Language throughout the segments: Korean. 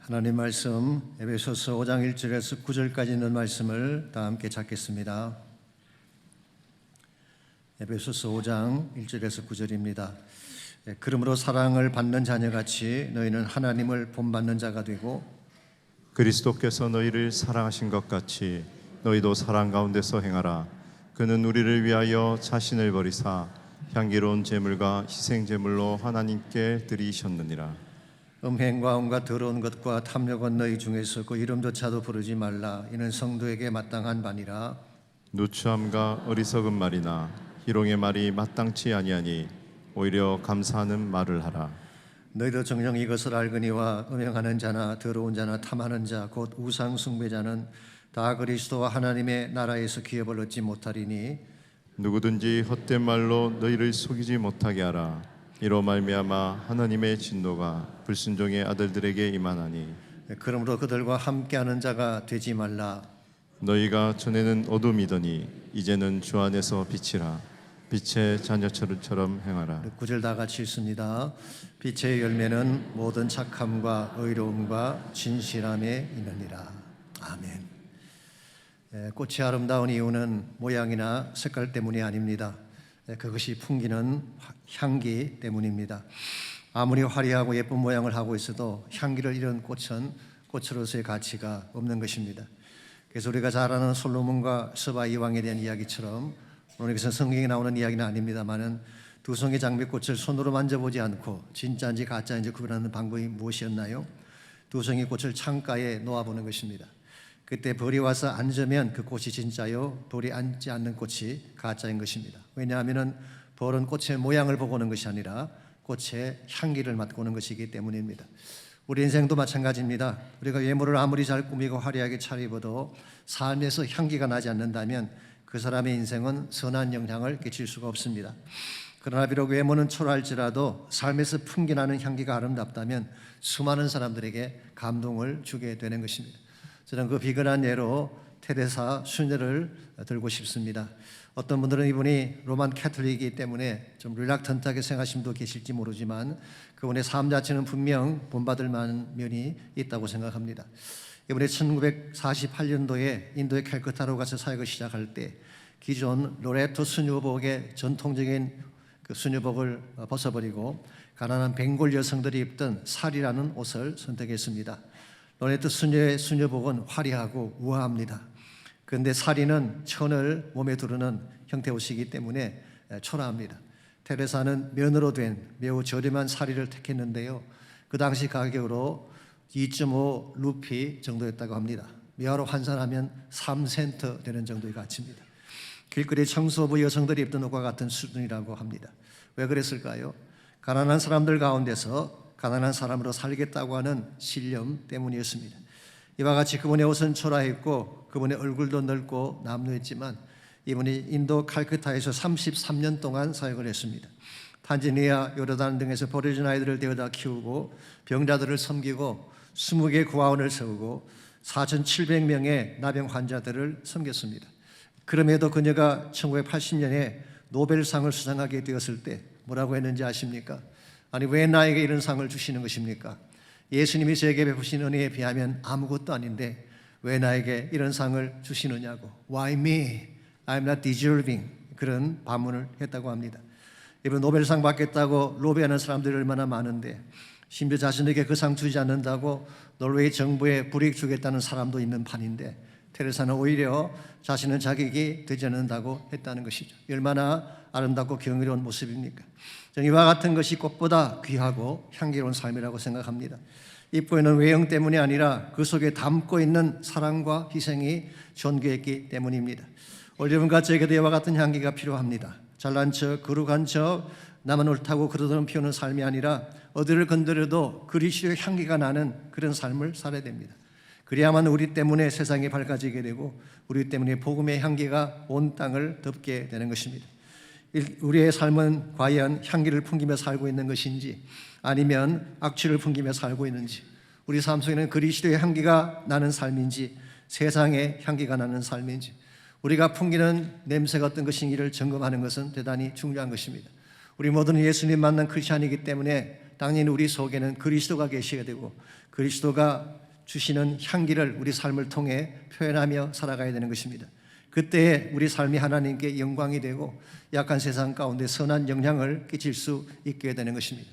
하나님 말씀 에베소서 5장 1절에서 9절까지 있는 말씀을 다 함께 찾겠습니다. 에베소서 5장 1절에서 9절입니다. 그러므로 사랑을 받는 자녀같이 너희는 하나님을 본받는 자가 되고 그리스도께서 너희를 사랑하신 것 같이 너희도 사랑 가운데서 행하라. 그는 우리를 위하여 자신을 버리사 향기로운 제물과 희생 제물로 하나님께 드리셨느니라. 음행과 온갖 더러운 것과 탐욕은 너희 중에서 그 이름조차도 부르지 말라. 이는 성도에게 마땅한 바니라. 누추함과 어리석은 말이나 희롱의 말이 마땅치 아니하니 오히려 감사하는 말을 하라. 너희도 정녕 이것을 알거니와 음행하는 자나 더러운 자나 탐하는 자 곧 우상 숭배자는 다 그리스도와 하나님의 나라에서 기업을 얻지 못하리니 누구든지 헛된 말로 너희를 속이지 못하게 하라. 이로 말미암아 하나님의 진노가 불순종의 아들들에게 임하나니 그러므로 그들과 함께하는 자가 되지 말라. 너희가 전에는 어둠이더니 이제는 주 안에서 빛이라. 빛의 자녀처럼 행하라. 9절 다 같이 읽습니다. 빛의 열매는 모든 착함과 의로움과 진실함에 있느니라. 아멘. 꽃이 아름다운 이유는 모양이나 색깔 때문이 아닙니다. 그것이 풍기는 향기 때문입니다. 아무리 화려하고 예쁜 모양을 하고 있어도 향기를 잃은 꽃은 꽃으로서의 가치가 없는 것입니다. 그래서 우리가 잘 아는 솔로몬과 스바 이왕에 대한 이야기처럼 오늘 여기서 성경에 나오는 이야기는 아닙니다만은 두 송이 장미꽃을 손으로 만져보지 않고 진짜인지 가짜인지 구분하는 방법이 무엇이었나요? 두 송이 꽃을 창가에 놓아보는 것입니다. 그때 벌이 와서 앉으면 그 꽃이 진짜요, 벌이 앉지 않는 꽃이 가짜인 것입니다. 왜냐하면 벌은 꽃의 모양을 보고 오는 것이 아니라 꽃의 향기를 맡고 오는 것이기 때문입니다. 우리 인생도 마찬가지입니다. 우리가 외모를 아무리 잘 꾸미고 화려하게 차려입어도 삶에서 향기가 나지 않는다면 그 사람의 인생은 선한 영향을 끼칠 수가 없습니다. 그러나 비록 외모는 초라할지라도 삶에서 풍겨나는 향기가 아름답다면 수많은 사람들에게 감동을 주게 되는 것입니다. 저는 그 비근한 예로 테레사 수녀를 들고 싶습니다. 어떤 분들은 이분이 로만 캐톨릭이기 때문에 좀 릴락턴트하게 생각하시는 분도 계실지 모르지만 그분의 삶 자체는 분명 본받을 만한 면이 있다고 생각합니다. 이번에 1948년도에 인도의 캘커타로 가서 사역을 시작할 때 기존 로레토 수녀복의 전통적인 그 수녀복을 벗어버리고 가난한 벵골 여성들이 입던 살이라는 옷을 선택했습니다. 로레토 수녀의 수녀복은 화려하고 우아합니다. 그런데 사리는 천을 몸에 두르는 형태 옷이기 때문에 초라합니다. 테레사는 면으로 된 매우 저렴한 사리를 택했는데요. 그 당시 가격으로 2.5 루피 정도였다고 합니다. 미화로 환산하면 3센트 되는 정도의 가치입니다. 길거리 청소부 여성들이 입던 옷과 같은 수준이라고 합니다. 왜 그랬을까요? 가난한 사람들 가운데서 가난한 사람으로 살겠다고 하는 신념 때문이었습니다. 이와 같이 그분의 옷은 초라했고 그분의 얼굴도 넓고 남루했지만 이분이 인도 칼크타에서 33년 동안 사역을 했습니다. 탄자니아, 요르단 등에서 버려진 아이들을 데려다 키우고 병자들을 섬기고 20개 구하원을 세우고 4,700명의 나병 환자들을 섬겼습니다. 그럼에도 그녀가 1980년에 노벨상을 수상하게 되었을 때 뭐라고 했는지 아십니까? 아니 왜 나에게 이런 상을 주시는 것입니까? 예수님이 저에게 베푸신 은혜에 비하면 아무것도 아닌데 왜 나에게 이런 상을 주시느냐고. Why me? I'm not deserving. 그런 반문을 했다고 합니다. 이번 노벨상 받겠다고 로비하는 사람들이 얼마나 많은데 심지어 자신에게 그 상 주지 않는다고 노르웨이 정부에 불이익 주겠다는 사람도 있는 판인데 테레사는 오히려 자신은 자격이 되지 않는다고 했다는 것이죠. 얼마나 아름답고 경이로운 모습입니까? 저는 이와 같은 것이 꽃보다 귀하고 향기로운 삶이라고 생각합니다. 입고 있는 외형 때문이 아니라 그 속에 담고 있는 사랑과 희생이 존귀했기 때문입니다. 오늘 여러분과 저에게도 이와 같은 향기가 필요합니다. 잘난 척, 거룩한 척, 나만 옳다고 그러던 피우는 삶이 아니라 어디를 건드려도 그리스도의 향기가 나는 그런 삶을 살아야 됩니다. 그래야만 우리 때문에 세상이 밝아지게 되고 우리 때문에 복음의 향기가 온 땅을 덮게 되는 것입니다. 우리의 삶은 과연 향기를 풍기며 살고 있는 것인지 아니면 악취를 풍기며 살고 있는지, 우리 삶 속에는 그리스도의 향기가 나는 삶인지 세상의 향기가 나는 삶인지, 우리가 풍기는 냄새가 어떤 것인지를 점검하는 것은 대단히 중요한 것입니다. 우리 모두는 예수님 만난 크리스찬이기 때문에 당연히 우리 속에는 그리스도가 계셔야 되고 그리스도가 주시는 향기를 우리 삶을 통해 표현하며 살아가야 되는 것입니다. 그때 우리 삶이 하나님께 영광이 되고 약한 세상 가운데 선한 영향을 끼칠 수 있게 되는 것입니다.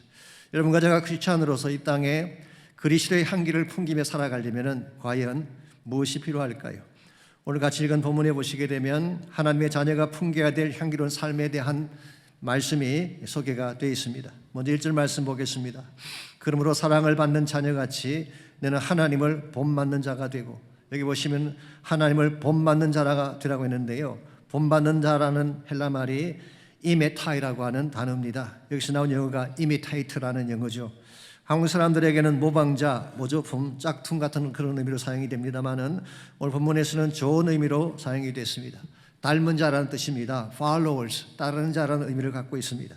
여러분과 제가 크리스찬으로서 이 땅에 그리스도의 향기를 풍기며 살아가려면 과연 무엇이 필요할까요? 오늘 같이 읽은 본문에 보시게 되면 하나님의 자녀가 풍겨야 될 향기로운 삶에 대한 말씀이 소개가 되어 있습니다. 먼저 1절 말씀 보겠습니다. 그러므로 사랑을 받는 자녀같이 너는 하나님을 본받는 자가 되고, 여기 보시면 하나님을 본받는 자가 되라고 했는데요, 본받는 자라는 헬라 말이 이메타이라고 하는 단어입니다. 여기서 나온 영어가 imitate라는 영어죠. 한국 사람들에게는 모방자, 모조품, 짝퉁 같은 그런 의미로 사용이 됩니다만은 오늘 본문에서는 좋은 의미로 사용이 됐습니다. 닮은 자라는 뜻입니다. followers, 따르는 자라는 의미를 갖고 있습니다.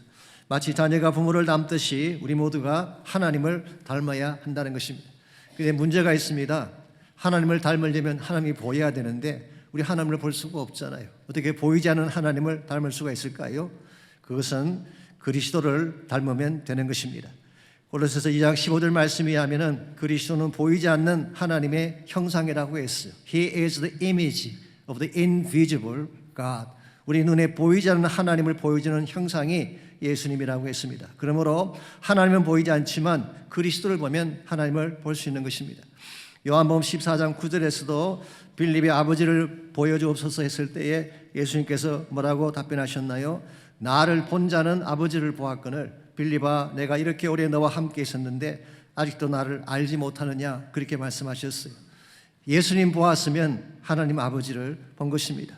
마치 자녀가 부모를 닮듯이 우리 모두가 하나님을 닮아야 한다는 것입니다. 그런데 문제가 있습니다. 하나님을 닮으려면 하나님이 보여야 되는데 우리 하나님을 볼 수가 없잖아요. 어떻게 보이지 않는 하나님을 닮을 수가 있을까요? 그것은 그리스도를 닮으면 되는 것입니다. 골로새서 2장 15절 말씀에 하면은 그리스도는 보이지 않는 하나님의 형상이라고 했어요. He is the image of the invisible God. 우리 눈에 보이지 않는 하나님을 보여주는 형상이 예수님이라고 했습니다. 그러므로 하나님은 보이지 않지만 그리스도를 보면 하나님을 볼 수 있는 것입니다. 요한복음 14장 9절에서도 빌립이 아버지를 보여주옵소서 했을 때에 예수님께서 뭐라고 답변하셨나요? 나를 본 자는 아버지를 보았거늘 빌립아 내가 이렇게 오래 너와 함께 있었는데 아직도 나를 알지 못하느냐, 그렇게 말씀하셨어요. 예수님 보았으면 하나님 아버지를 본 것입니다.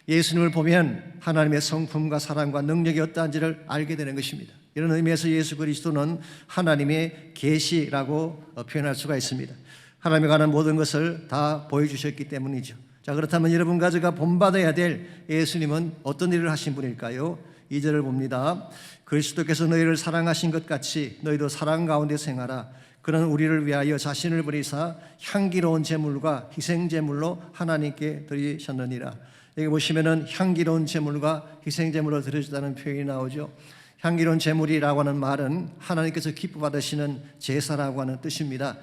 예수님을 보면 하나님의 성품과 사랑과 능력이 어떠한지를 알게 되는 것입니다. 이런 의미에서 예수 그리스도는 하나님의 계시라고 표현할 수가 있습니다. 하나님에 관한 모든 것을 다 보여주셨기 때문이죠. 자, 그렇다면 여러분과 제가 본받아야 될 예수님은 어떤 일을 하신 분일까요? 2절을 봅니다. 그리스도께서 너희를 사랑하신 것 같이 너희도 사랑 가운데 생하라. 그는 우리를 위하여 자신을 버리사 향기로운 제물과 희생 제물로 하나님께 드리셨느니라. 여기 보시면은 향기로운 제물과 희생 제물로 드려주다는 표현이 나오죠. 향기로운 제물이라고 하는 말은 하나님께서 기뻐 받으시는 제사라고 하는 뜻입니다.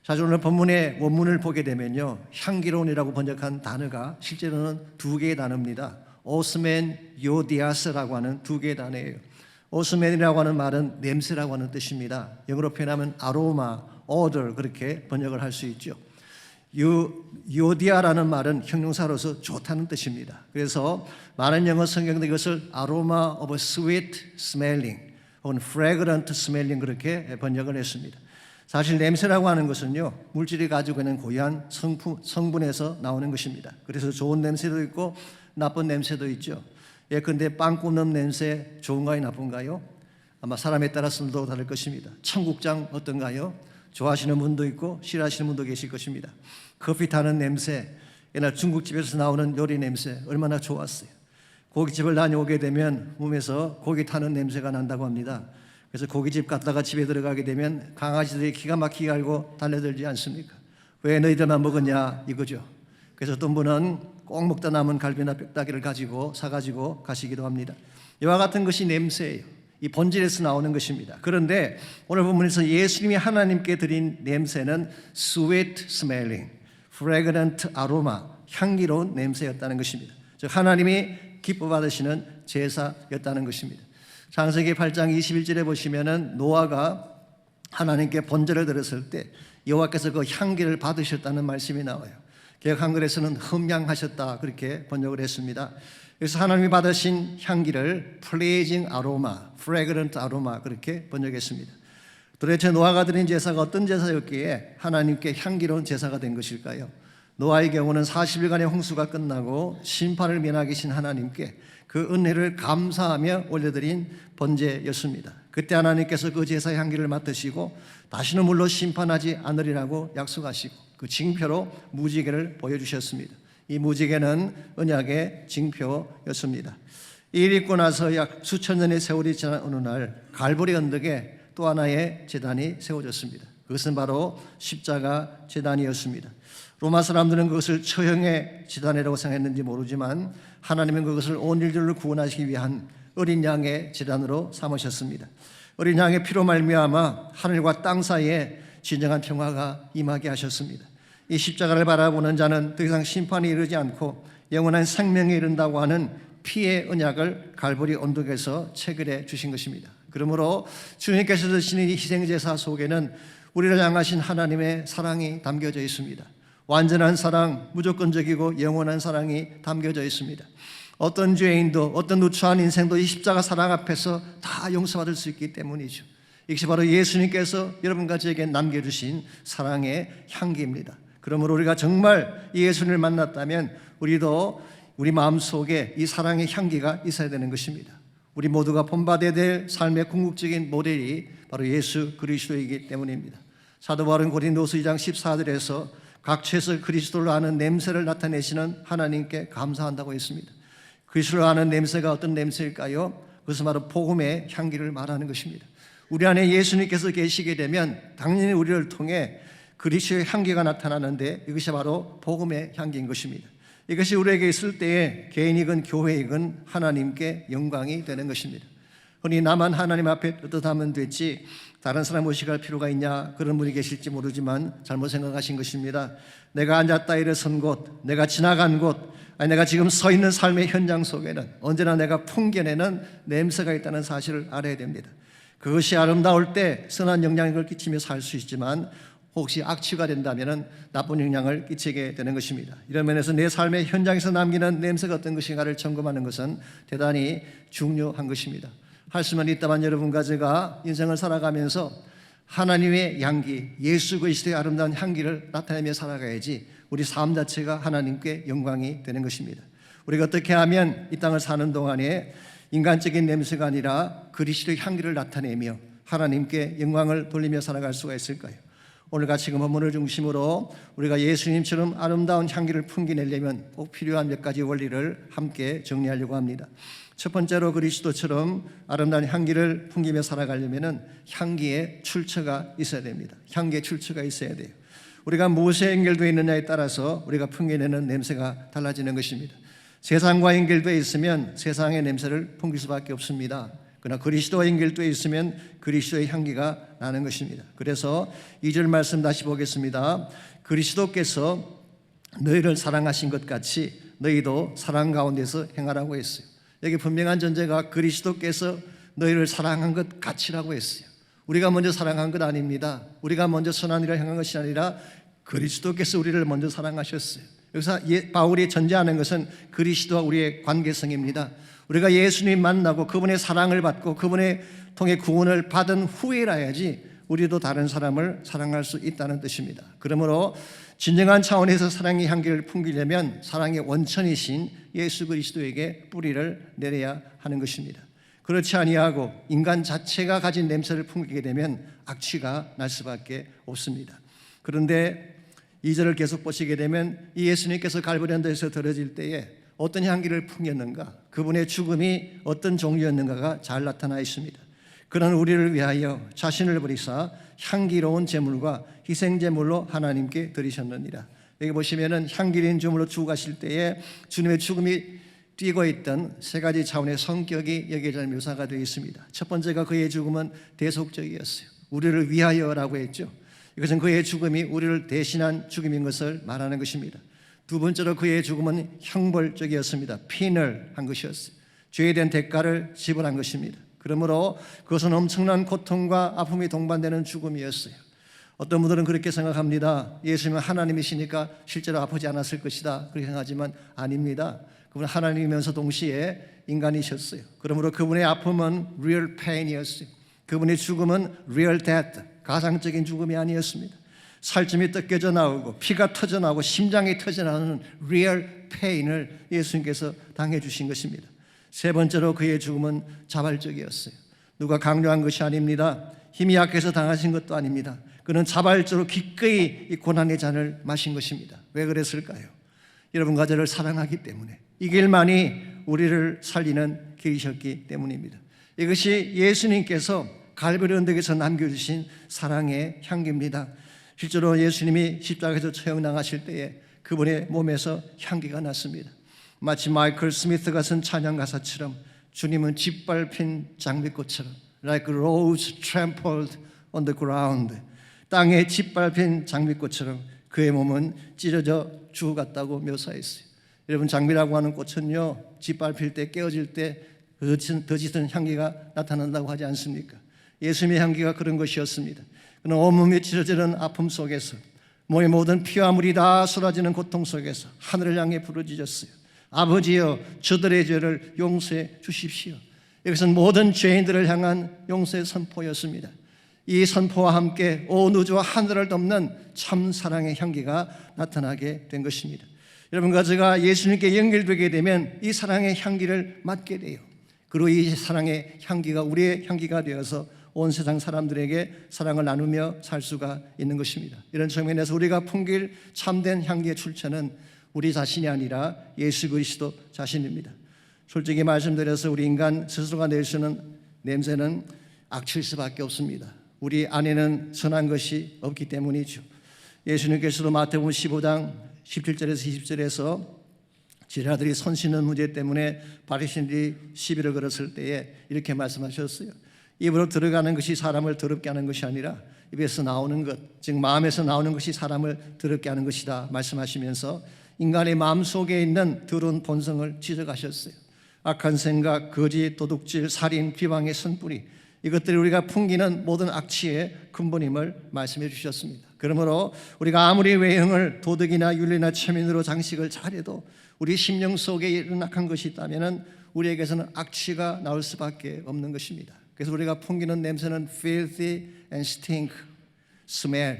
사실 오늘 본문의 원문을 보게 되면요, 향기로운이라고 번역한 단어가 실제로는 두 개의 단어입니다. 오스멘 요디아스라고 하는 두 개의 단어예요. 오스멘이라고 하는 말은 냄새라고 하는 뜻입니다. 영어로 표현하면 아로마, odor 그렇게 번역을 할 수 있죠. 요디아라는 말은 형용사로서 좋다는 뜻입니다. 그래서 많은 영어 성경도 이것을 aroma of sweet smelling 혹은 fragrant smelling 그렇게 번역을 했습니다. 사실 냄새라고 하는 것은요, 물질이 가지고 있는 고유한 성분에서 나오는 것입니다. 그래서 좋은 냄새도 있고 나쁜 냄새도 있죠. 예컨대 빵 굽는 냄새 좋은가요, 나쁜가요? 아마 사람에 따라서도 다를 것입니다. 청국장 어떤가요? 좋아하시는 분도 있고 싫어하시는 분도 계실 것입니다. 커피 타는 냄새, 옛날 중국집에서 나오는 요리 냄새 얼마나 좋았어요. 고깃집을 다녀오게 되면 몸에서 고기 타는 냄새가 난다고 합니다. 그래서 고깃집 갔다가 집에 들어가게 되면 강아지들이 기가 막히게 알고 달려들지 않습니까? 왜 너희들만 먹었냐 이거죠. 그래서 어떤 분은 꼭 먹다 남은 갈비나 뼈다귀를 가지고 사가지고 가시기도 합니다. 이와 같은 것이 냄새예요. 이 본질에서 나오는 것입니다. 그런데 오늘 본문에서 예수님이 하나님께 드린 냄새는 sweet smelling, fragrant aroma, 향기로운 냄새였다는 것입니다. 즉 하나님이 기뻐 받으시는 제사였다는 것입니다. 창세기 8장 21절에 보시면은 노아가 하나님께 번제를 드렸을 때 여호와께서 그 향기를 받으셨다는 말씀이 나와요. 개역 한글에서는 흠향하셨다 그렇게 번역을 했습니다. 그래서 하나님이 받으신 향기를 pleasing aroma, fragrant aroma 그렇게 번역했습니다. 도대체 노아가 드린 제사가 어떤 제사였기에 하나님께 향기로운 제사가 된 것일까요? 노아의 경우는 40일간의 홍수가 끝나고 심판을 면하신 하나님께 그 은혜를 감사하며 올려드린 번제였습니다. 그때 하나님께서 그 제사의 향기를 맡으시고 다시는 물로 심판하지 않으리라고 약속하시고 그 징표로 무지개를 보여주셨습니다. 이 무지개는 언약의 징표였습니다. 이 일이 있고 나서 약 수천 년의 세월이 지난 어느 날 갈보리 언덕에 또 하나의 제단이 세워졌습니다. 그것은 바로 십자가 제단이었습니다. 로마 사람들은 그것을 처형의 제단이라고 생각했는지 모르지만 하나님은 그것을 온 인류를 구원하시기 위한 어린 양의 제단으로 삼으셨습니다. 어린 양의 피로 말미암아 하늘과 땅 사이에 진정한 평화가 임하게 하셨습니다. 이 십자가를 바라보는 자는 더 이상 심판이 이르지 않고 영원한 생명에 이른다고 하는 피의 언약을 갈보리 언덕에서 체결해 주신 것입니다. 그러므로 주님께서 드시는 이 희생제사 속에는 우리를 향하신 하나님의 사랑이 담겨져 있습니다. 완전한 사랑, 무조건적이고 영원한 사랑이 담겨져 있습니다. 어떤 죄인도 어떤 누추한 인생도 이 십자가 사랑 앞에서 다 용서받을 수 있기 때문이죠. 이것이 바로 예수님께서 여러분과 저에게 남겨주신 사랑의 향기입니다. 그러므로 우리가 정말 예수님을 만났다면 우리도 우리 마음속에 이 사랑의 향기가 있어야 되는 것입니다. 우리 모두가 본받아야 될 삶의 궁극적인 모델이 바로 예수 그리스도이기 때문입니다. 사도 바울은 고린도서 2장 14절에서 각처에서 그리스도를 아는 냄새를 나타내시는 하나님께 감사한다고 했습니다. 그리스도를 아는 냄새가 어떤 냄새일까요? 그것은 바로 복음의 향기를 말하는 것입니다. 우리 안에 예수님께서 계시게 되면 당연히 우리를 통해 그리스도의 향기가 나타나는데 이것이 바로 복음의 향기인 것입니다. 이것이 우리에게 있을 때에 개인이건 교회이건 하나님께 영광이 되는 것입니다. 흔히 나만 하나님 앞에 떳떳하면 됐지 다른 사람 의식할 필요가 있냐 그런 분이 계실지 모르지만 잘못 생각하신 것입니다. 내가 앉았다 일어선 곳, 내가 지나간 곳, 아니 내가 지금 서 있는 삶의 현장 속에는 언제나 내가 풍겨내는 냄새가 있다는 사실을 알아야 됩니다. 그것이 아름다울 때 선한 영향력을 끼치며 살 수 있지만 혹시 악취가 된다면 나쁜 영향을 끼치게 되는 것입니다. 이런 면에서 내 삶의 현장에서 남기는 냄새가 어떤 것인가를 점검하는 것은 대단히 중요한 것입니다. 할 수만 있다면 여러분과 제가 인생을 살아가면서 하나님의 향기, 예수 그리스도의 아름다운 향기를 나타내며 살아가야지 우리 삶 자체가 하나님께 영광이 되는 것입니다. 우리가 어떻게 하면 이 땅을 사는 동안에 인간적인 냄새가 아니라 그리스도의 향기를 나타내며 하나님께 영광을 돌리며 살아갈 수가 있을까요? 오늘 같이 본문을 중심으로 우리가 예수님처럼 아름다운 향기를 풍기내려면 꼭 필요한 몇 가지 원리를 함께 정리하려고 합니다. 첫 번째로 그리스도처럼 아름다운 향기를 풍기며 살아가려면 향기의 출처가 있어야 됩니다. 향기의 출처가 있어야 돼요. 우리가 무엇에 연결되어 있느냐에 따라서 우리가 풍겨내는 냄새가 달라지는 것입니다. 세상과 연결되어 있으면 세상의 냄새를 풍길 수밖에 없습니다. 그러나 그리스도와 연결되어 있으면 그리스도의 향기가 나는 것입니다. 그래서 2절 말씀 다시 보겠습니다. 그리스도께서 너희를 사랑하신 것 같이 너희도 사랑 가운데서 행하라고 했어요. 여기 분명한 전제가 그리스도께서 너희를 사랑한 것 같이라고 했어요. 우리가 먼저 사랑한 것 아닙니다. 우리가 먼저 선한 일을 행한 것이 아니라 그리스도께서 우리를 먼저 사랑하셨어요. 여기서 바울이 전제하는 것은 그리스도와 우리의 관계성입니다. 우리가 예수님 만나고 그분의 사랑을 받고 그분의 통해 구원을 받은 후에라야지 우리도 다른 사람을 사랑할 수 있다는 뜻입니다. 그러므로 진정한 차원에서 사랑의 향기를 풍기려면 사랑의 원천이신 예수 그리스도에게 뿌리를 내려야 하는 것입니다. 그렇지 아니하고 인간 자체가 가진 냄새를 풍기게 되면 악취가 날 수밖에 없습니다. 그런데 2절을 계속 보시게 되면 이 예수님께서 갈보리 언덕에서 들어질 때에 어떤 향기를 풍겼는가, 그분의 죽음이 어떤 종류였는가가 잘 나타나 있습니다. 그런 우리를 위하여 자신을 버리사 향기로운 제물과 희생제물로 하나님께 드리셨느니라. 여기 보시면은 향기로운 제물로 죽으실 때에 주님의 죽음이 띄고 있던 세 가지 차원의 성격이 여기에 잘 묘사가 되어 있습니다. 첫 번째가 그의 죽음은 대속적이었어요. 우리를 위하여라고 했죠. 이것은 그의 죽음이 우리를 대신한 죽음인 것을 말하는 것입니다. 두 번째로 그의 죽음은 형벌적이었습니다. 피널 한 것이었어요. 죄에 대한 대가를 지불한 것입니다. 그러므로 그것은 엄청난 고통과 아픔이 동반되는 죽음이었어요. 어떤 분들은 그렇게 생각합니다. 예수님은 하나님이시니까 실제로 아프지 않았을 것이다 그렇게 생각하지만 아닙니다. 그분은 하나님이면서 동시에 인간이셨어요. 그러므로 그분의 아픔은 real pain이었어요. 그분의 죽음은 real death, 가상적인 죽음이 아니었습니다. 살점이 뜯겨져 나오고 피가 터져 나오고 심장이 터져 나오는 real pain을 예수님께서 당해 주신 것입니다. 세 번째로 그의 죽음은 자발적이었어요. 누가 강요한 것이 아닙니다. 힘이 약해서 당하신 것도 아닙니다. 그는 자발적으로 기꺼이 이 고난의 잔을 마신 것입니다. 왜 그랬을까요? 여러분과 저를 사랑하기 때문에, 이 길만이 우리를 살리는 길이셨기 때문입니다. 이것이 예수님께서 갈보리 언덕에서 남겨주신 사랑의 향기입니다. 실제로 예수님이 십자가에서 처형당하실 때에 그분의 몸에서 향기가 났습니다. 마치 마이클 스미스가 쓴 찬양 가사처럼 주님은 짓밟힌 장미꽃처럼 like a rose trampled on the ground. 땅에 짓밟힌 장미꽃처럼 그의 몸은 찢어져 죽어갔다고 묘사했어요. 여러분, 장미라고 하는 꽃은요, 짓밟힐 때, 깨어질 때 더 짙은 향기가 나타난다고 하지 않습니까? 예수님의 향기가 그런 것이었습니다. 그는 온몸이 찢어지는 아픔 속에서, 몸의 모든 피와 물이 다 쏟아지는 고통 속에서 하늘을 향해 부르짖었어요. 아버지여, 저들의 죄를 용서해 주십시오. 이것은 모든 죄인들을 향한 용서의 선포였습니다. 이 선포와 함께 온 우주와 하늘을 덮는 참 사랑의 향기가 나타나게 된 것입니다. 여러분과 제가 예수님께 연결되게 되면 이 사랑의 향기를 맡게 돼요. 그리고 이 사랑의 향기가 우리의 향기가 되어서 온 세상 사람들에게 사랑을 나누며 살 수가 있는 것입니다. 이런 측면에서 우리가 풍길 참된 향기의 출처는 우리 자신이 아니라 예수 그리스도 자신입니다. 솔직히 말씀드려서 우리 인간 스스로가 낼 수 있는 냄새는 악취일 수밖에 없습니다. 우리 안에는 선한 것이 없기 때문이죠. 예수님께서도 마태복음 15장 17절에서 20절에서 제자들이 손 씻는 문제 때문에 바리새인들이 시비를 걸었을 때에 이렇게 말씀하셨어요. 입으로 들어가는 것이 사람을 더럽게 하는 것이 아니라 입에서 나오는 것, 즉 마음에서 나오는 것이 사람을 더럽게 하는 것이다 말씀하시면서 인간의 마음속에 있는 더러운 본성을 지적하셨어요. 악한 생각, 거짓, 도둑질, 살인, 비방의 선뿌리, 이것들이 우리가 풍기는 모든 악취의 근본임을 말씀해 주셨습니다. 그러므로 우리가 아무리 외형을 도덕이나 윤리나 체면으로 장식을 잘해도 우리 심령 속에 이런 악한 것이 있다면 우리에게서는 악취가 나올 수밖에 없는 것입니다. 그래서 우리가 풍기는 냄새는 filthy and stink smell,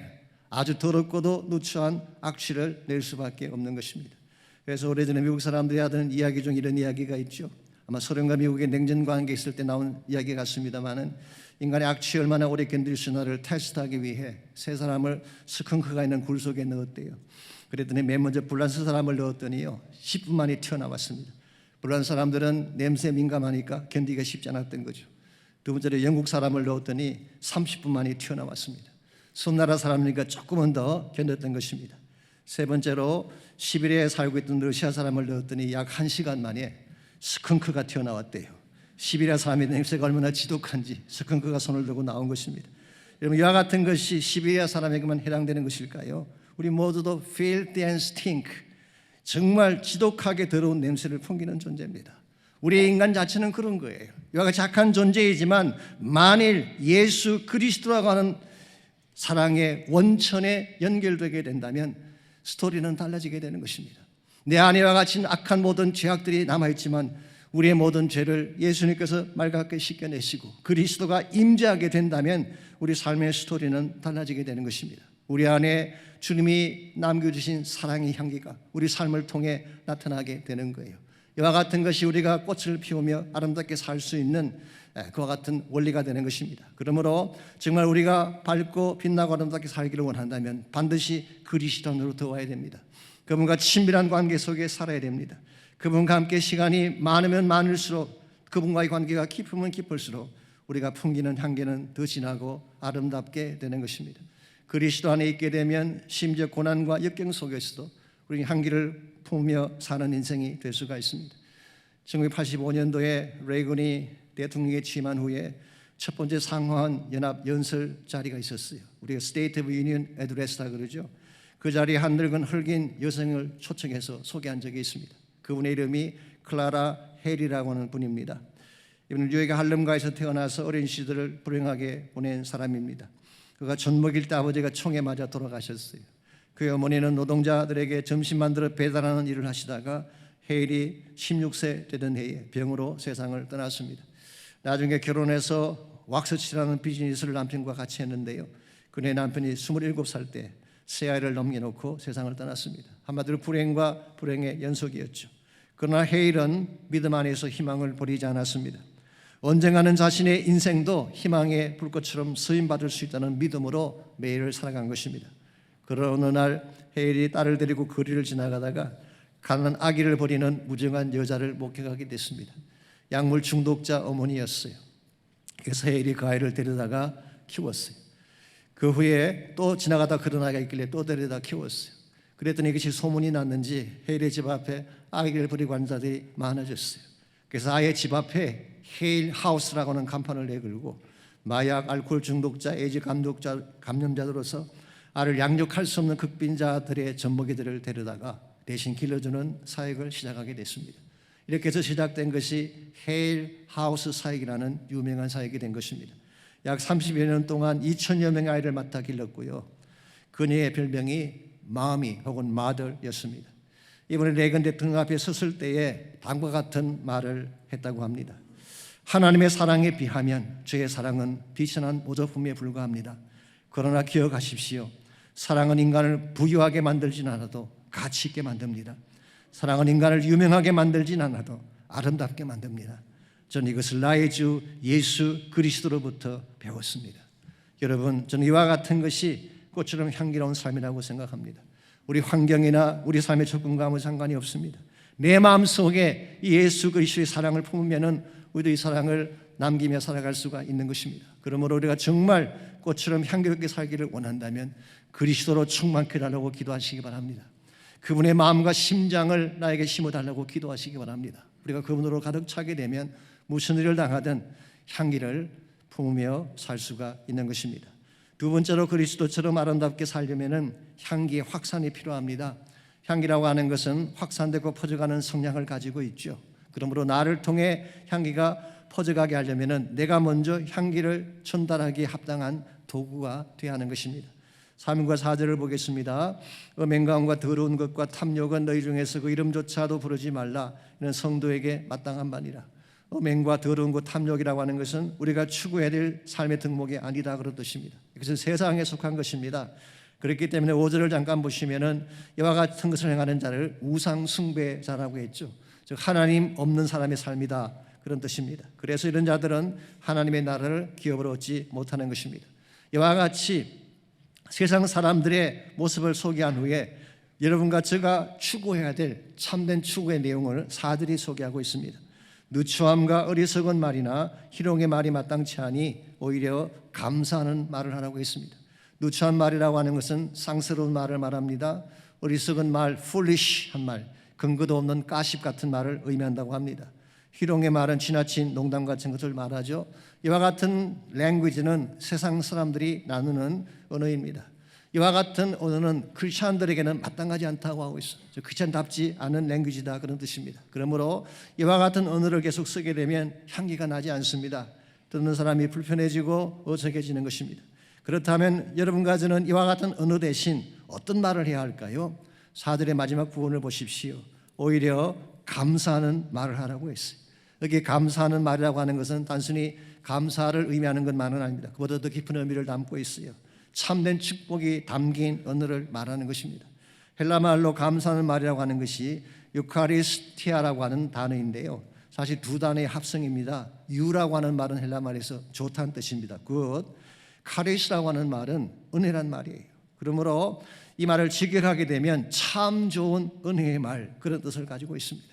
아주 더럽고도 누추한 악취를 낼 수밖에 없는 것입니다. 그래서 오래전에 미국 사람들이 하던 이야기 중 이런 이야기가 있죠. 아마 소련과 미국의 냉전 관계 있을 때 나온 이야기 같습니다만은 인간의 악취 얼마나 오래 견딜 수 있나를 테스트하기 위해 세 사람을 스컹크가 있는 굴 속에 넣었대요. 그랬더니 맨 먼저 불란서 사람을 넣었더니요 10분 만에 튀어나왔습니다. 불란서 사람들은 냄새에 민감하니까 견디기가 쉽지 않았던 거죠. 두 번째로 영국 사람을 넣었더니 30분 만에 튀어나왔습니다. 섬나라 사람이니까 조금은 더 견뎠던 것입니다. 세 번째로 시베리아에 살고 있던 러시아 사람을 넣었더니 약 1시간 만에 스컹크가 튀어나왔대요. 시베리아 사람의 냄새가 얼마나 지독한지 스컹크가 손을 들고 나온 것입니다. 여러분, 이와 같은 것이 시베리아 사람에게만 해당되는 것일까요? 우리 모두도 filthy and stink, 정말 지독하게 더러운 냄새를 풍기는 존재입니다. 우리 인간 자체는 그런 거예요. 이와 같이 착한 존재이지만 만일 예수 그리스도라고 하는 사랑의 원천에 연결되게 된다면 스토리는 달라지게 되는 것입니다. 내 안에와 같이 악한 모든 죄악들이 남아있지만 우리의 모든 죄를 예수님께서 말갛게 씻겨내시고 그리스도가 임재하게 된다면 우리 삶의 스토리는 달라지게 되는 것입니다. 우리 안에 주님이 남겨주신 사랑의 향기가 우리 삶을 통해 나타나게 되는 거예요. 이와 같은 것이 우리가 꽃을 피우며 아름답게 살 수 있는 그와 같은 원리가 되는 것입니다. 그러므로 정말 우리가 밝고 빛나고 아름답게 살기를 원한다면 반드시 그리스도 안으로 들어와야 됩니다. 그분과 친밀한 관계 속에 살아야 됩니다. 그분과 함께 시간이 많으면 많을수록 그분과의 관계가 깊으면 깊을수록 우리가 풍기는 향기는 더 진하고 아름답게 되는 것입니다. 그리스도 안에 있게 되면 심지어 고난과 역경 속에서도 우리 향기를 품으며 사는 인생이 될 수가 있습니다. 1985년도에 레이건이 대통령에 취임한 후에 첫 번째 상하원 연합 연설 자리가 있었어요. 우리가 State of Union Address다 그러죠. 그 자리에 한 늙은 흑인 여성을 초청해서 소개한 적이 있습니다. 그분의 이름이 클라라 헬이라고 하는 분입니다. 이분은 뉴욕의 할렘가에서 태어나서 어린 시절을 불행하게 보낸 사람입니다. 그가 젖 먹일 때 아버지가 총에 맞아 돌아가셨어요. 그의 어머니는 노동자들에게 점심 만들어 배달하는 일을 하시다가 헤일이 16세 되던 해에 병으로 세상을 떠났습니다. 나중에 결혼해서 왁스칠하는 비즈니스를 남편과 같이 했는데요. 그의 남편이 27살 때 새 아이를 넘겨놓고 세상을 떠났습니다. 한마디로 불행과 불행의 연속이었죠. 그러나 헤일은 믿음 안에서 희망을 버리지 않았습니다. 언젠가는 자신의 인생도 희망의 불꽃처럼 쓰임받을 수 있다는 믿음으로 매일을 살아간 것입니다. 그러나 어느 날 헤일이 딸을 데리고 거리를 지나가다가 가난한 아기를 버리는 무정한 여자를 목격하게 됐습니다. 약물 중독자 어머니였어요. 그래서 헤일이 그 아이를 데려다가 키웠어요. 그 후에 또 지나가다 그런 아이가 있길래 또 데려다 키웠어요. 그랬더니 이것이 소문이 났는지 헤일의 집 앞에 아기를 버리고 하는 자들이 많아졌어요. 그래서 아예 집 앞에 헤일 하우스라고 하는 간판을 내걸고 마약, 알코올 중독자, 에이즈 감염자들로서 알을 양육할 수 없는 극빈자들의 젖먹이들을 데려다가 대신 길러주는 사역을 시작하게 됐습니다. 이렇게 해서 시작된 것이 헤일 하우스 사역이라는 유명한 사역이 된 것입니다. 약 30여 년 동안 2천여 명의 아이를 맡아 길렀고요. 그녀의 별명이 마미 혹은 마더였습니다. 이번에 레이건 대통령 앞에 섰을 때에 다음과 같은 말을 했다고 합니다. 하나님의 사랑에 비하면 저의 사랑은 비천한 모조품에 불과합니다. 그러나 기억하십시오. 사랑은 인간을 부유하게 만들진 않아도 가치 있게 만듭니다. 사랑은 인간을 유명하게 만들진 않아도 아름답게 만듭니다. 저는 이것을 나의 주 예수 그리스도로부터 배웠습니다. 여러분, 저는 이와 같은 것이 꽃처럼 향기로운 삶이라고 생각합니다. 우리 환경이나 우리 삶의 접근감은 상관이 없습니다. 내 마음속에 예수 그리스도의 사랑을 품으면 우리도 이 사랑을 남기며 살아갈 수가 있는 것입니다. 그러므로 우리가 정말 꽃처럼 향기롭게 살기를 원한다면 그리스도로 충만케 달라고 기도하시기 바랍니다. 그분의 마음과 심장을 나에게 심어달라고 기도하시기 바랍니다. 우리가 그분으로 가득 차게 되면 무슨 일을 당하든 향기를 품으며 살 수가 있는 것입니다. 두 번째로 그리스도처럼 아름답게 살려면 향기의 확산이 필요합니다. 향기라고 하는 것은 확산되고 퍼져가는 성향을 가지고 있죠. 그러므로 나를 통해 향기가 퍼져가게 하려면 내가 먼저 향기를 전달하기에 합당한 도구가 되어야 하는 것입니다. 3절과 4절을 보겠습니다. 맹강과 더러운 것과 탐욕은 너희 중에서 그 이름조차도 부르지 말라. 이는 성도에게 마땅한 바니라. 맹과 더러운 것, 탐욕이라고 하는 것은 우리가 추구해야 될 삶의 덕목이 아니다 그런 뜻입니다. 이것은 세상에 속한 것입니다. 그렇기 때문에 5절을 잠깐 보시면은 이와 같은 것을 행하는 자를 우상 숭배자라고 했죠. 즉 하나님 없는 사람의 삶이다 그런 뜻입니다. 그래서 이런 자들은 하나님의 나라를 기업으로 얻지 못하는 것입니다. 이와 같이 세상 사람들의 모습을 소개한 후에 여러분과 제가 추구해야 될 참된 추구의 내용을 4절이 소개하고 있습니다. 누추함과 어리석은 말이나 희롱의 말이 마땅치 않으니 오히려 감사하는 말을 하라고 했습니다. 누추한 말이라고 하는 것은 쌍스러운 말을 말합니다. 어리석은 말, foolish한 말, 근거도 없는 가십 같은 말을 의미한다고 합니다. 희롱의 말은 지나친 농담 같은 것을 말하죠. 이와 같은 랭귀지는 세상 사람들이 나누는 언어입니다. 이와 같은 언어는 크리스천들에게는 마땅하지 않다고 하고 있어요. 크리스천답지 않은 랭귀지다 그런 뜻입니다. 그러므로 이와 같은 언어를 계속 쓰게 되면 향기가 나지 않습니다. 듣는 사람이 불편해지고 어색해지는 것입니다. 그렇다면 여러분과 저는 이와 같은 언어 대신 어떤 말을 해야 할까요? 4절의 마지막 부분을 보십시오. 오히려 감사하는 말을 하라고 했어요. 여기 감사하는 말이라고 하는 것은 단순히 감사를 의미하는 것만은 아닙니다. 그보다 더 깊은 의미를 담고 있어요. 참된 축복이 담긴 언어를 말하는 것입니다. 헬라말로 감사하는 말이라고 하는 것이 유카리스티아라고 하는 단어인데요. 사실 두 단어의 합성입니다. 유라고 하는 말은 헬라말에서 좋다는 뜻입니다. good. 카리스라고 하는 말은 은혜란 말이에요. 그러므로 이 말을 직역하게 되면 참 좋은 은혜의 말 그런 뜻을 가지고 있습니다.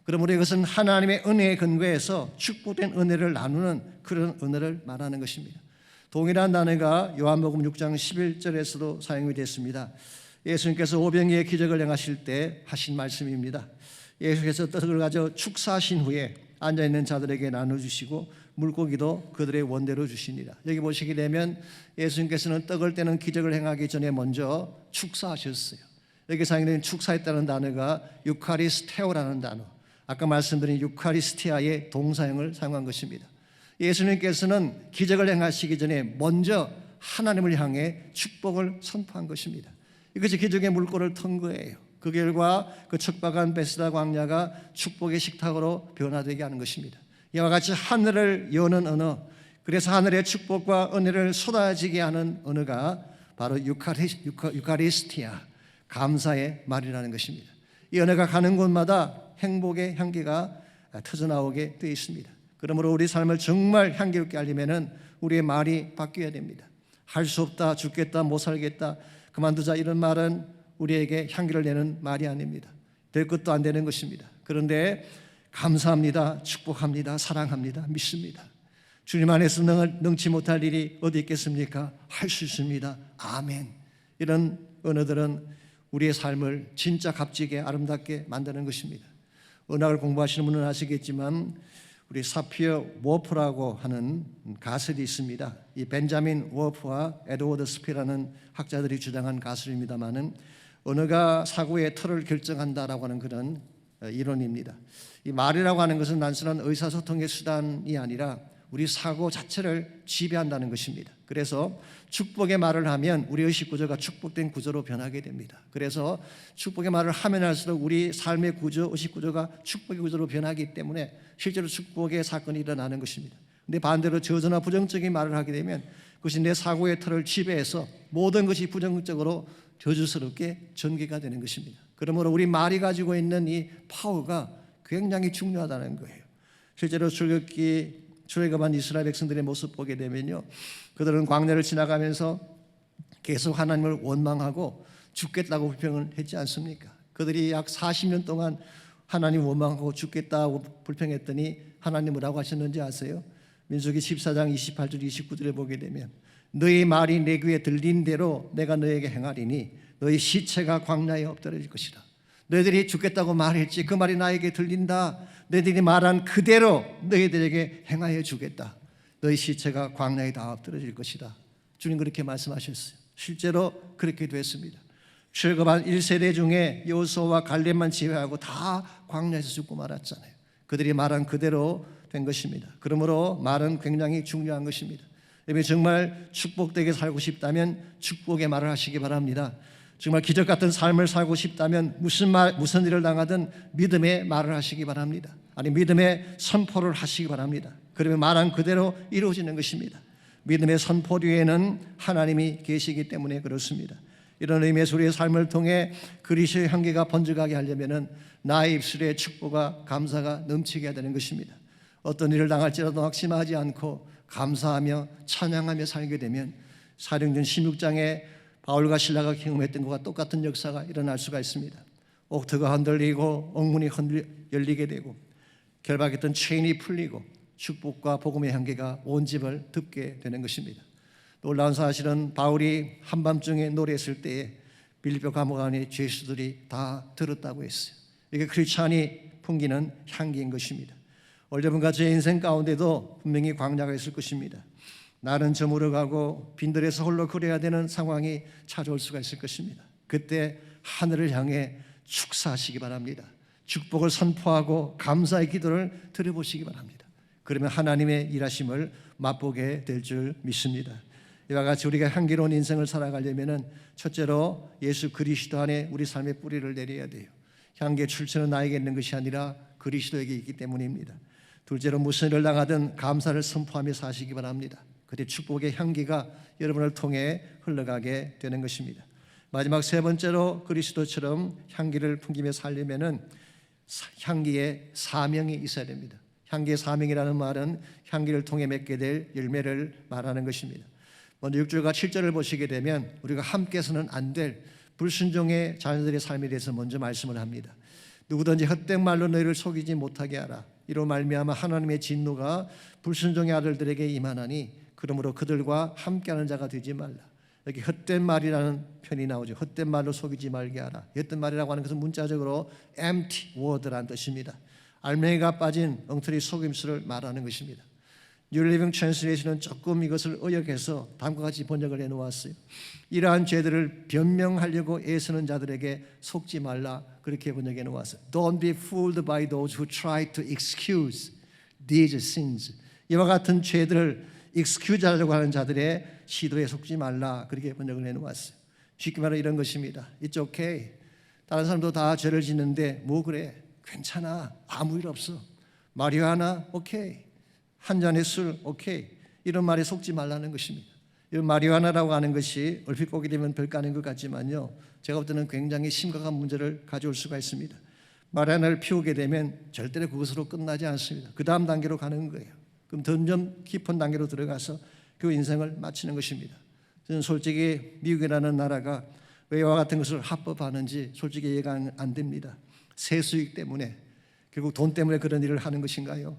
그러므로 이것은 하나님의 은혜에 근거해서 축복된 은혜를 나누는 그런 은혜를 말하는 것입니다. 동일한 단어가 요한복음 6장 11절에서도 사용이 됐습니다. 예수님께서 오병이의 기적을 행하실 때 하신 말씀입니다. 예수께서 떡을 가져 축사하신 후에 앉아있는 자들에게 나눠주시고 물고기도 그들의 원대로 주시니라. 여기 보시게 되면 예수님께서는 떡을 떼는 기적을 행하기 전에 먼저 축사하셨어요. 여기 사용된 축사했다는 단어가 유카리스테오라는 단어, 아까 말씀드린 유카리스티아의 동사형을 사용한 것입니다. 예수님께서는 기적을 행하시기 전에 먼저 하나님을 향해 축복을 선포한 것입니다. 이것이 기적의 물꼬를 턴 거예요. 그 결과 그 척박한 베스다 광야가 축복의 식탁으로 변화되게 하는 것입니다. 이와 같이 하늘을 여는 언어, 그래서 하늘의 축복과 은혜를 쏟아지게 하는 언어가 바로 유카리스티아, 감사의 말이라는 것입니다. 이 언어가 가는 곳마다 행복의 향기가 터져나오게 되어 있습니다. 그러므로 우리 삶을 정말 향기롭게 하려면 우리의 말이 바뀌어야 됩니다. 할 수 없다, 죽겠다, 못 살겠다, 그만두자 이런 말은 우리에게 향기를 내는 말이 아닙니다. 될 것도 안 되는 것입니다. 그런데 감사합니다, 축복합니다, 사랑합니다, 믿습니다. 주님 안에서 능치 못할 일이 어디 있겠습니까? 할 수 있습니다. 아멘. 이런 언어들은 우리의 삶을 진짜 값지게 아름답게 만드는 것입니다. 언어를 공부하시는 분은 아시겠지만 우리 사피어 워프라고 하는 가설이 있습니다. 이 벤자민 워프와 에드워드 스피라는 학자들이 주장한 가설입니다만은 언어가 사고의 틀을 결정한다라고 하는 그런 이론입니다. 이 말이라고 하는 것은 단순한 의사소통의 수단이 아니라 우리 사고 자체를 지배한다는 것입니다. 그래서 축복의 말을 하면 우리 의식 구조가 축복된 구조로 변하게 됩니다. 그래서 축복의 말을 하면 할수록 우리 삶의 구조, 의식 구조가 축복의 구조로 변하기 때문에 실제로 축복의 사건이 일어나는 것입니다. 근데 반대로 저주나 부정적인 말을 하게 되면 그것이 내 사고의 틀을 지배해서 모든 것이 부정적으로 저주스럽게 전개가 되는 것입니다. 그러므로 우리 말이 가지고 있는 이 파워가 굉장히 중요하다는 거예요. 실제로 출애굽한 이스라엘 백성들의 모습 보게 되면요, 그들은 광야를 지나가면서 계속 하나님을 원망하고 죽겠다고 불평을 했지 않습니까? 그들이 약 40년 동안 하나님 원망하고 죽겠다고 불평했더니 하나님 뭐라고 하셨는지 아세요? 민수기 14장 28절 29절에 보게 되면 너희 말이 내 귀에 들린 대로 내가 너에게 행하리니 너희 시체가 광야에 엎드러질 것이다. 너희들이 죽겠다고 말했지 그 말이 나에게 들린다. 너희들이 말한 그대로 너희들에게 행하여 주겠다. 너희 시체가 광야에 다 엎드러질 것이다. 주님 그렇게 말씀하셨어요. 실제로 그렇게 됐습니다. 출애굽한 1세대 중에 여호수아와 갈렙만 제외하고 다 광야에서 죽고 말았잖아요. 그들이 말한 그대로 된 것입니다. 그러므로 말은 굉장히 중요한 것입니다. 여러분 정말 축복되게 살고 싶다면 축복의 말을 하시기 바랍니다. 정말 기적 같은 삶을 살고 싶다면 무슨 일을 당하든 믿음의 말을 하시기 바랍니다. 아니 믿음의 선포를 하시기 바랍니다. 그러면 말한 그대로 이루어지는 것입니다. 믿음의 선포 뒤에는 하나님이 계시기 때문에 그렇습니다. 이런 의미에서 우리의 삶을 통해 그리스도의 향기가 번져가게 하려면 나의 입술에 축복과 감사가 넘치게 해야 되는 것입니다. 어떤 일을 당할지라도 낙심하지 않고 감사하며 찬양하며 살게 되면 사도행전 16장에 바울과 실라가 경험했던 것과 똑같은 역사가 일어날 수가 있습니다. 옥토가 흔들리고 옥문이 열리게 되고 결박했던 체인이 풀리고 축복과 복음의 향기가 온 집을 덮게 되는 것입니다. 놀라운 사실은 바울이 한밤중에 노래했을 때에 빌립보 감옥 안에 죄수들이 다 들었다고 했어요. 이게 크리스찬이 풍기는 향기인 것입니다. 오늘과 제 인생 가운데도 분명히 광야가 있을 것입니다. 나는 저물어가고 빈들에서 홀로 걸어야 되는 상황이 찾아올 수가 있을 것입니다. 그때 하늘을 향해 축사하시기 바랍니다. 축복을 선포하고 감사의 기도를 드려보시기 바랍니다. 그러면 하나님의 일하심을 맛보게 될 줄 믿습니다. 이와 같이 우리가 향기로운 인생을 살아가려면 첫째로 예수 그리스도 안에 우리 삶의 뿌리를 내려야 돼요. 향기의 출처는 나에게 있는 것이 아니라 그리스도에게 있기 때문입니다. 둘째로 무슨 일을 당하든 감사를 선포하며 사시기 바랍니다. 그때 축복의 향기가 여러분을 통해 흘러가게 되는 것입니다. 마지막 세 번째로 그리스도처럼 향기를 풍기며 살려면은 향기의 사명이 있어야 됩니다. 향기의 사명이라는 말은 향기를 통해 맺게 될 열매를 말하는 것입니다. 먼저 6절과 7절을 보시게 되면 우리가 함께서는 안 될 불순종의 자녀들의 삶에 대해서 먼저 말씀을 합니다. 누구든지 헛된 말로 너희를 속이지 못하게 하라. 이로 말미암아 하나님의 진노가 불순종의 아들들에게 임하나니 그러므로 그들과 함께하는 자가 되지 말라. 여기 헛된 말이라는 표현이 나오죠. 헛된 말로 속이지 말게 하라. 헛된 말이라고 하는 것은 문자적으로 empty word라는 뜻입니다. 알맹이가 빠진 엉터리 속임수를 말하는 것입니다. New Living Translation은 조금 이것을 의역해서 다음과 같이 번역을 해놓았어요. 이러한 죄들을 변명하려고 애쓰는 자들에게 속지 말라. 그렇게 번역해 놓았어요. Don't be fooled by those who try to excuse these sins. 이와 같은 죄들을 excuse 하려고 하는 자들의 시도에 속지 말라. 그렇게 번역을 해놓았어요. 쉽게 말하면 이런 것입니다. It's okay. 다른 사람도 다 죄를 짓는데 뭐 그래? 괜찮아. 아무 일 없어. 마리아나 오케이. 한 잔의 술 오케이. 이런 말에 속지 말라는 것입니다. 이 마리아나라고 하는 것이 얼핏 보게 되면 별거 아닌 것 같지만요, 제가 볼 때는 굉장히 심각한 문제를 가져올 수가 있습니다. 마리아나를 피우게 되면 절대로 그것으로 끝나지 않습니다. 그 다음 단계로 가는 거예요. 그럼 점점 깊은 단계로 들어가서 그 인생을 마치는 것입니다. 저는 솔직히 미국이라는 나라가 왜 이와 같은 것을 합법하는지 솔직히 이해가 안 됩니다. 세수익 때문에, 결국 돈 때문에 그런 일을 하는 것인가요?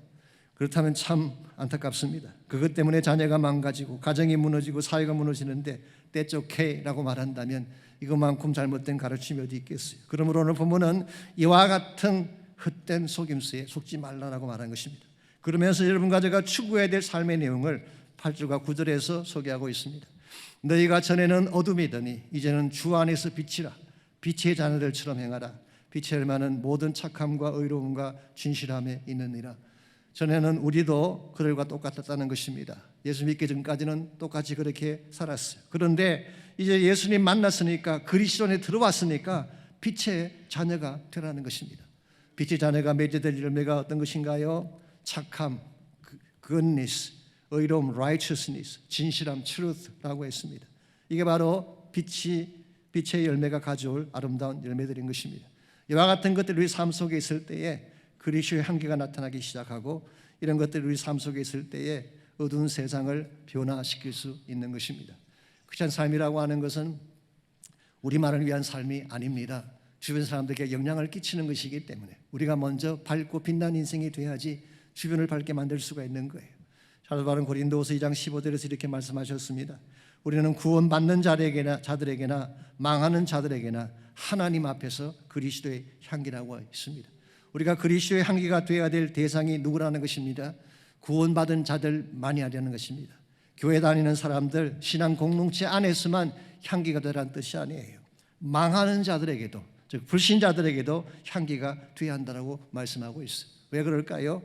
그렇다면 참 안타깝습니다. 그것 때문에 자녀가 망가지고 가정이 무너지고 사회가 무너지는데 That's okay라고 말한다면 이것만큼 잘못된 가르침이 어디 있겠어요? 그러므로 오늘 본문은 이와 같은 헛된 속임수에 속지 말라라고 말한 것입니다. 그러면서 여러분과 제가 추구해야 될 삶의 내용을 8절과 9절에서 소개하고 있습니다. 너희가 전에는 어둠이더니 이제는 주 안에서 빛이라. 빛의 자녀들처럼 행하라. 빛의 열매는 모든 착함과 의로움과 진실함에 있느니라. 전에는 우리도 그들과 똑같았다는 것입니다. 예수 믿기 전까지는 똑같이 그렇게 살았어요. 그런데 이제 예수님 만났으니까, 그리스도 안에 들어왔으니까 빛의 자녀가 되라는 것입니다. 빛의 자녀가 맺어야 될 열매가 어떤 것인가요? 착함, goodness, 의로움, righteousness, 진실함, truth라고 했습니다. 이게 바로 빛의 열매가 가져올 아름다운 열매들인 것입니다. 이와 같은 것들이 우리 삶 속에 있을 때에 그리스도의 향기가 나타나기 시작하고, 이런 것들이 우리 삶 속에 있을 때에 어두운 세상을 변화시킬 수 있는 것입니다. 크리스찬 삶이라고 하는 것은 우리만을 위한 삶이 아닙니다. 주변 사람들에게 영향을 끼치는 것이기 때문에 우리가 먼저 밝고 빛난 인생이 돼야지 주변을 밝게 만들 수가 있는 거예요. 사도 바울은 고린도후서 2장 15절에서 이렇게 말씀하셨습니다. 우리는 구원받는 자들에게나 망하는 자들에게나 하나님 앞에서 그리스도의 향기라고 했습니다. 우리가 그리스도의 향기가 되어야 될 대상이 누구라는 것입니다. 구원받은 자들만이 하려는 것입니다. 교회 다니는 사람들, 신앙 공동체 안에서만 향기가 되라는 뜻이 아니에요. 망하는 자들에게도, 즉 불신자들에게도 향기가 되어야 한다고 말씀하고 있어요. 왜 그럴까요?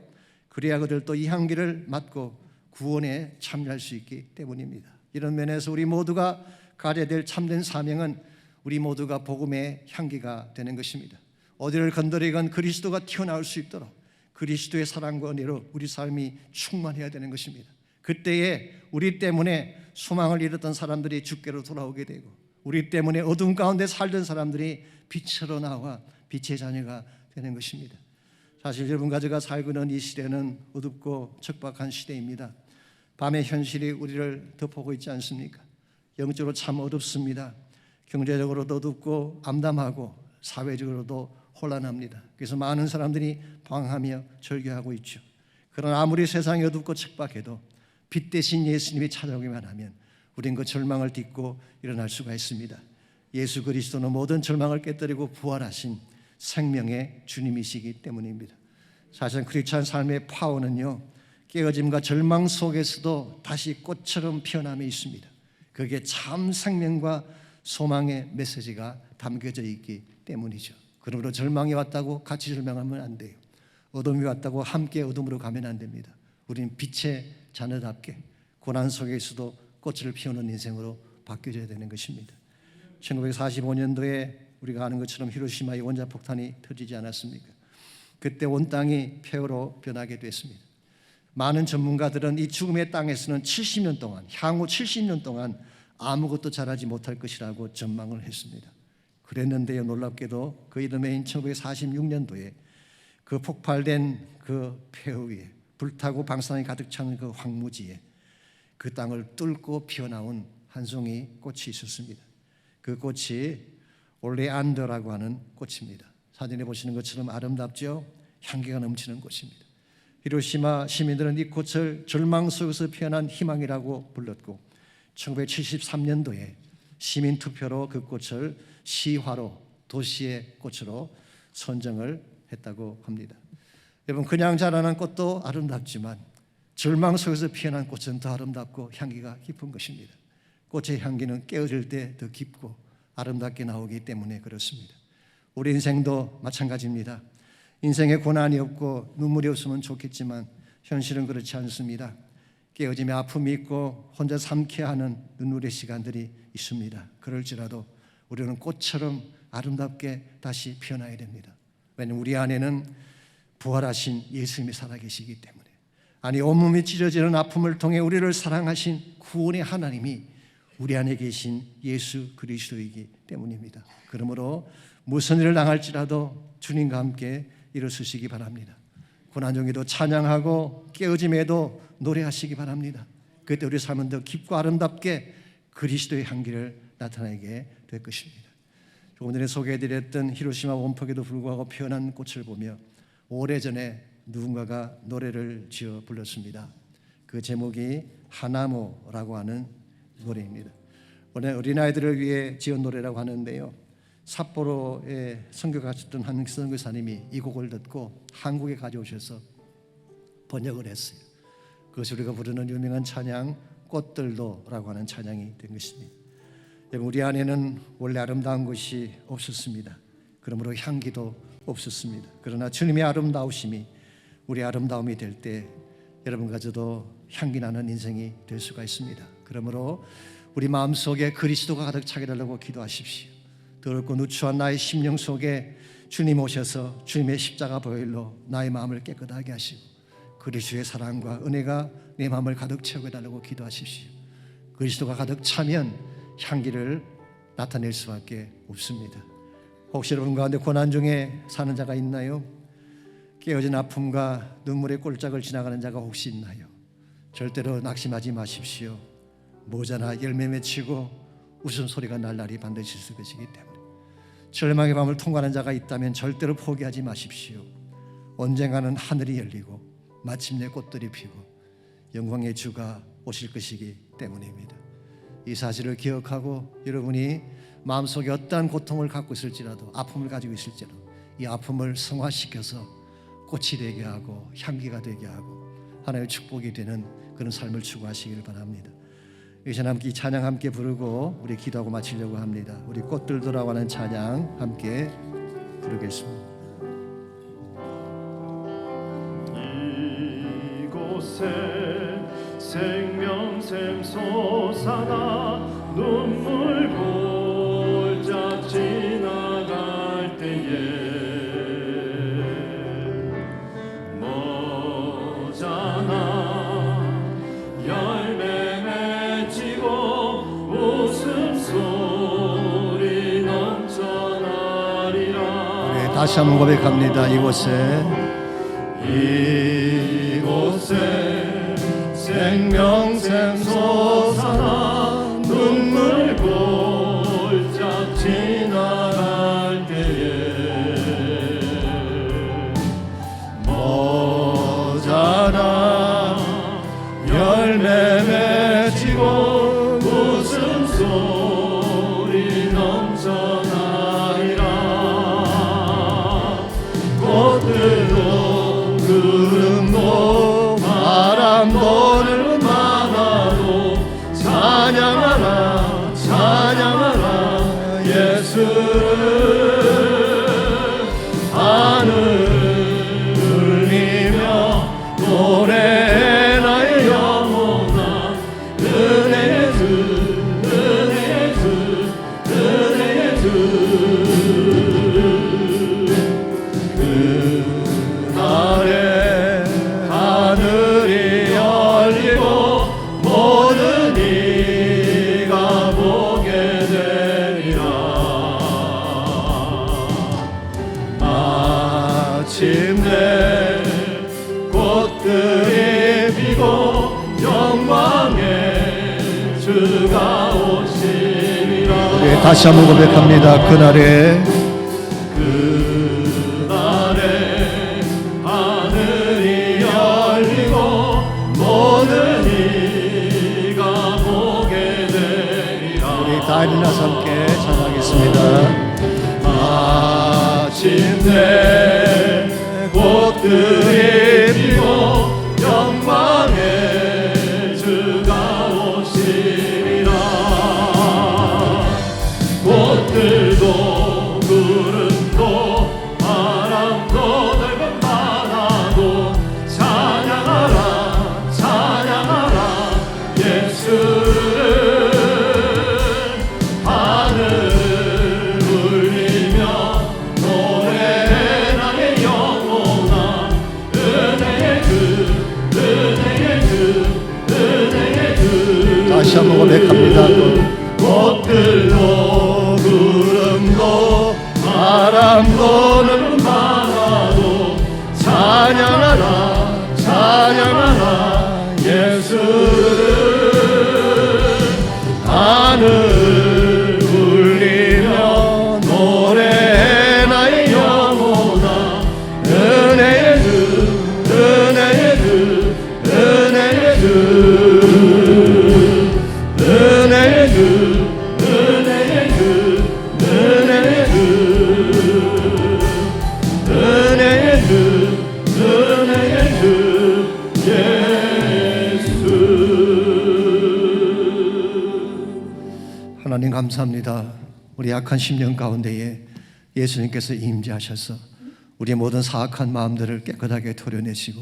그래야 그들도 이 향기를 맡고 구원에 참여할 수 있기 때문입니다. 이런 면에서 우리 모두가 가져야 될 참된 사명은 우리 모두가 복음의 향기가 되는 것입니다. 어디를 건드리건 그리스도가 튀어나올 수 있도록 그리스도의 사랑과 은혜로 우리 삶이 충만해야 되는 것입니다. 그때에 우리 때문에 소망을 잃었던 사람들이 주께로 돌아오게 되고, 우리 때문에 어둠 가운데 살던 사람들이 빛으로 나와 빛의 자녀가 되는 것입니다. 사실 여러분과 제가 살고 있는 이 시대는 어둡고 척박한 시대입니다. 밤의 현실이 우리를 덮어오고 있지 않습니까? 영적으로 참 어둡습니다. 경제적으로도 어둡고 암담하고 사회적으로도 혼란합니다. 그래서 많은 사람들이 방황하며 절규하고 있죠. 그러나 아무리 세상이 어둡고 척박해도 빛 대신 예수님이 찾아오기만 하면 우린 그 절망을 딛고 일어날 수가 있습니다. 예수 그리스도는 모든 절망을 깨뜨리고 부활하신 생명의 주님이시기 때문입니다. 사실 크리스찬 삶의 파워는요, 깨어짐과 절망 속에서도 다시 꽃처럼 피어남이 있습니다. 그게 참 생명과 소망의 메시지가 담겨져 있기 때문이죠. 그러므로 절망이 왔다고 같이 절망하면 안 돼요. 어둠이 왔다고 함께 어둠으로 가면 안 됩니다. 우리는 빛의 자녀답게 고난 속에서도 꽃을 피우는 인생으로 바뀌어야 되는 것입니다. 1945년도에 우리가 아는 것처럼 히로시마의 원자폭탄이 터지지 않았습니까? 그때 온 땅이 폐허로 변하게 됐습니다. 많은 전문가들은 이 죽음의 땅에서는 70년 동안, 향후 70년 동안 아무것도 자라지 못할 것이라고 전망을 했습니다. 그랬는데요, 놀랍게도 그 이듬해인 1946년도에 그 폭발된 그 폐허 위에, 불타고 방사능이 가득 찬 그 황무지에 그 땅을 뚫고 피어나온 한 송이 꽃이 있었습니다. 그 꽃이 올레안드라고 하는 꽃입니다. 사진에 보시는 것처럼 아름답죠? 향기가 넘치는 꽃입니다. 히로시마 시민들은 이 꽃을 절망 속에서 피어난 희망이라고 불렀고, 1973년도에 시민 투표로 그 꽃을 시화로, 도시의 꽃으로 선정을 했다고 합니다. 여러분, 그냥 자라는 꽃도 아름답지만 절망 속에서 피어난 꽃은 더 아름답고 향기가 깊은 것입니다. 꽃의 향기는 깨어질 때 더 깊고 아름답게 나오기 때문에 그렇습니다. 우리 인생도 마찬가지입니다. 인생에 고난이 없고 눈물이 없으면 좋겠지만 현실은 그렇지 않습니다. 깨어짐에 아픔이 있고 혼자 삼켜야 하는 눈물의 시간들이 있습니다. 그럴지라도 우리는 꽃처럼 아름답게 다시 피어나야 됩니다. 왜냐하면 우리 안에는 부활하신 예수님이 살아계시기 때문에, 아니 온몸이 찢어지는 아픔을 통해 우리를 사랑하신 구원의 하나님이 우리 안에 계신 예수 그리스도이기 때문입니다. 그러므로 무슨 일을 당할지라도 주님과 함께 일어서시기 바랍니다. 고난 중에도 찬양하고 깨어짐에도 노래하시기 바랍니다. 그때 우리 삶은 더 깊고 아름답게 그리스도의 향기를 나타내게 될 것입니다. 조금 전에 소개해드렸던 히로시마 원폭에도 불구하고 피어난 꽃을 보며 오래전에 누군가가 노래를 지어 불렀습니다. 그 제목이 하나모라고 하는 노래입니다. 오늘 어린아이들을 위해 지은 노래라고 하는데요, 삿포로에 선교 가셨던 한 선교사님이 이 곡을 듣고 한국에 가져오셔서 번역을 했어요. 그것이 우리가 부르는 유명한 찬양 꽃들도라고 하는 찬양이 된 것입니다. 여러분, 우리 안에는 원래 아름다운 것이 없었습니다. 그러므로 향기도 없었습니다. 그러나 주님의 아름다우심이 우리 아름다움이 될 때 여러분까지도 향기 나는 인생이 될 수가 있습니다. 그러므로 우리 마음속에 그리스도가 가득 차게 하려고 기도하십시오. 더럽고 누추한 나의 심령 속에 주님 오셔서 주님의 십자가 보혈로 나의 마음을 깨끗하게 하시고 그리스도의 사랑과 은혜가 내 마음을 가득 채우게 달라고 기도하십시오. 그리스도가 가득 차면 향기를 나타낼 수밖에 없습니다. 혹시 여러분 가운데 고난 중에 사는 자가 있나요? 깨어진 아픔과 눈물의 꼴짝을 지나가는 자가 혹시 있나요? 절대로 낙심하지 마십시오. 모자나 열매 맺히고 웃음소리가 날 날이 반드시 있을 것이기 때문에 절망의 밤을 통과하는 자가 있다면 절대로 포기하지 마십시오. 언젠가는 하늘이 열리고 마침내 꽃들이 피고 영광의 주가 오실 것이기 때문입니다. 이 사실을 기억하고 여러분이 마음속에 어떠한 고통을 갖고 있을지라도 아픔을 가지고 있을지라도 이 아픔을 성화시켜서 꽃이 되게 하고 향기가 되게 하고 하나님의 축복이 되는 그런 삶을 추구하시기를 바랍니다. 이제 함께 이 찬양 함께 부르고 우리 기도하고 마치려고 합니다. 우리 꽃들도라고 하는 찬양 함께 부르겠습니다. 이곳에 생명샘 솟아나 눈물 골짝 지나갈 때에 열매 맺히고 웃음소리 넘쳐나리라. 네, 다시 한번 고백합니다. 이곳에 생명샘 솟아나 눈물 골짝 지나갈 때에 모자라 열매 맺히고 웃음소리 넘쳐나리라. 꽃들도 구름도 바람도 많아도 찬양하라 찬양하라 예수를 하늘 울리며 노래 나의 영혼아 은혜의 주 은혜의 주 은혜의 주 그날에 하늘이 열리고 모든 이가 보게 되리라. 마침내 꽃들이 피고 영광의 주가 오시리라. 우리 다시 한번 고백합니다. 그날에 하늘이 열리고 모든 이가 보게 되리라. 우리 다 일어나서 함께 찬양하겠습니다. 마침내 꽃들이 피고 영광의 주가 오시리라. 꽃들도 구름도 바람도 넓은 바다도 찬양하라 찬양하라 예수를 하늘 울리며 노래해 나의 영혼아 은혜의 주 은혜의 주 은혜의 주. 다시 한번 고백합니다. 꽃들도 구름도 바람도 넓은 바다도 찬양하라 찬양하라 예수를 하늘 울리며 노래해 나의 영혼아 은혜의 주 은혜의 주 은혜의 주 은혜의 주 은혜의 주 은혜의 주 은혜의 주 은혜의 주 감사합니다. 우리 약한 10년 가운데에 예수님께서 임재하셔서 우리 모든 사악한 마음들을 깨끗하게 토려내시고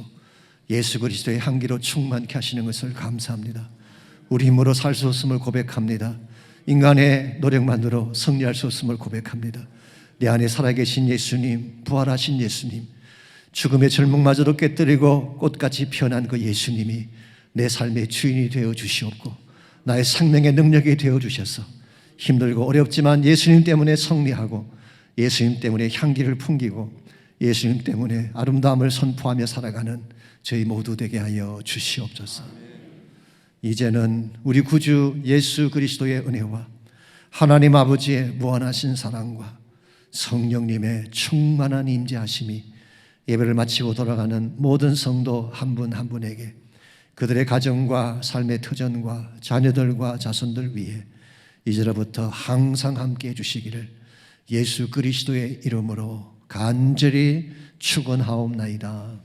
예수 그리스도의 향기로 충만케 하시는 것을 감사합니다. 우리 힘으로 살 수 없음을 고백합니다. 인간의 노력만으로 승리할 수 없음을 고백합니다. 내 안에 살아계신 예수님, 부활하신 예수님, 죽음의 절망마저도 깨뜨리고 꽃같이 피어난 그 예수님이 내 삶의 주인이 되어 주시옵고 나의 생명의 능력이 되어 주셔서 힘들고 어렵지만 예수님 때문에 승리하고 예수님 때문에 향기를 풍기고 예수님 때문에 아름다움을 선포하며 살아가는 저희 모두 되게 하여 주시옵소서. 이제는 우리 구주 예수 그리스도의 은혜와 하나님 아버지의 무한하신 사랑과 성령님의 충만한 임재하심이 예배를 마치고 돌아가는 모든 성도 한 분 한 분에게 그들의 가정과 삶의 터전과 자녀들과 자손들 위해 이제로부터 항상 함께 해주시기를 예수 그리스도의 이름으로 간절히 축원하옵나이다.